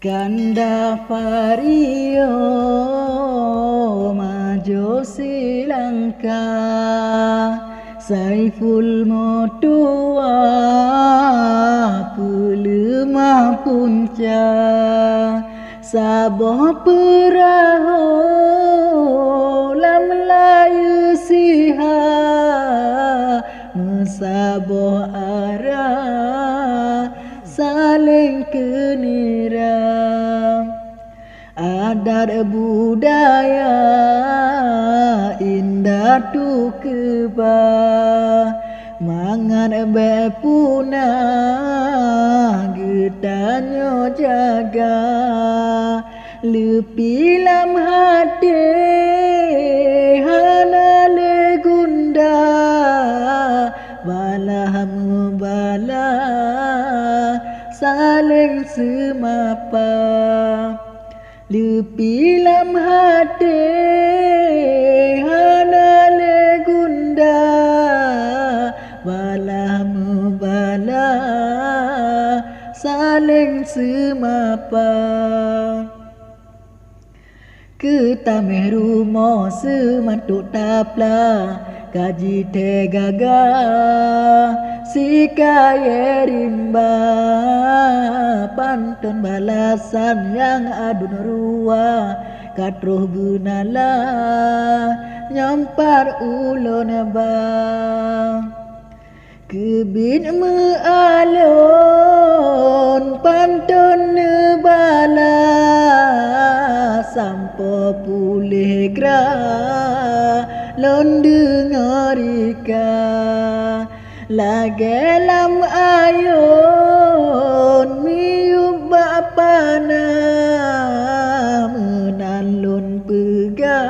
Kanda Fario Majo Silangka Saiful Motua Pelema Punca Saboh Peraho Lam Layu Siha Mesaboh Arah Saling kenira adat budaya indah tu keba mangan bepuna getanyo jaga lepi lam hati hana legunda balah mubala saling semapa lepi lam hati hana legunda balah mubala saling semapa ketameh rumah semantuk tapla kaji tegaga sikaya rimba pantun balasan yang adun ruah katruh gunala nyampar ulon ba kebin mealon pantun nebala sampo pulih gra lon dengarika lage lam ayon miub bapana menalun pega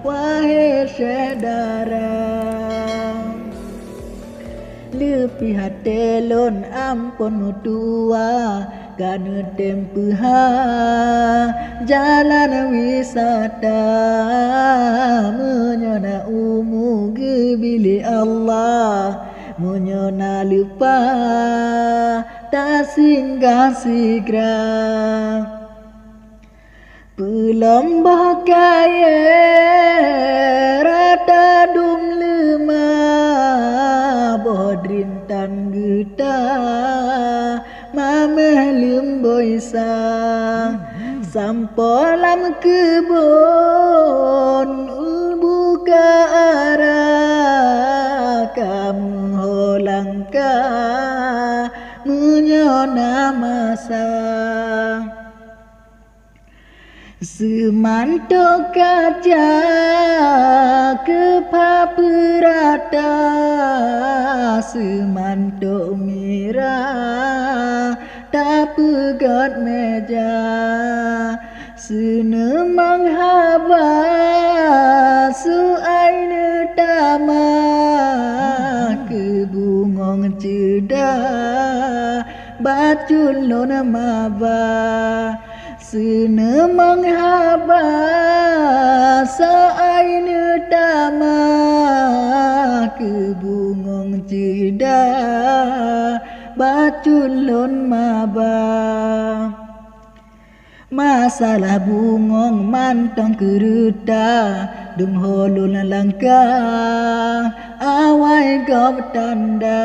wahai saudara lepi hati lon ampun mutua kana tempuha jalan wisata menyona umu gebili Allah menyona lupa tak singgah sigra pelombah kaya rata dum lema bodrintan geta mameh lemboisa sampolam kebun buka arah kamu holangka menyona masa semantok kaca kepaperata semantok merah tak pegat meja senemang haba suai tama kebungong cedah bacun lona maba senemang haba suai tama kebungong cedah bacun lon maba masalah bungong mantong keruta dum holun langka awai gop tanda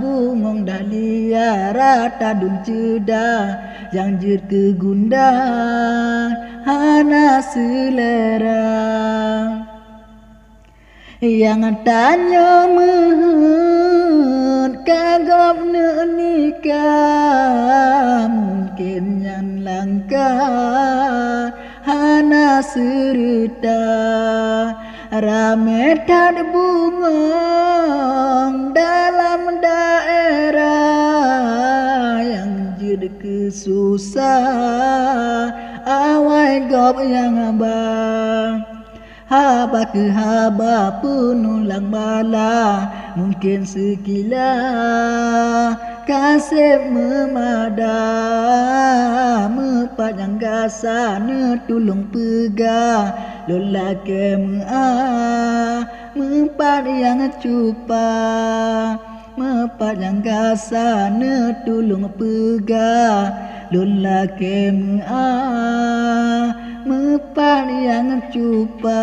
bungong dahlia rata dum ceda yang jir ke gunda hana selera yang tanya mehun kagap nikah mungkin yang langka hana serta rame tad bungong dalam daerah yang jid kesusah awai gop yang abang haba ke haba penulang bala mungkin sekila kasih memada mepanjang gasa netulung pega lolake mea mempan yang cupa mepat yang gasa ne tulung pega lun lake mepat yang cupa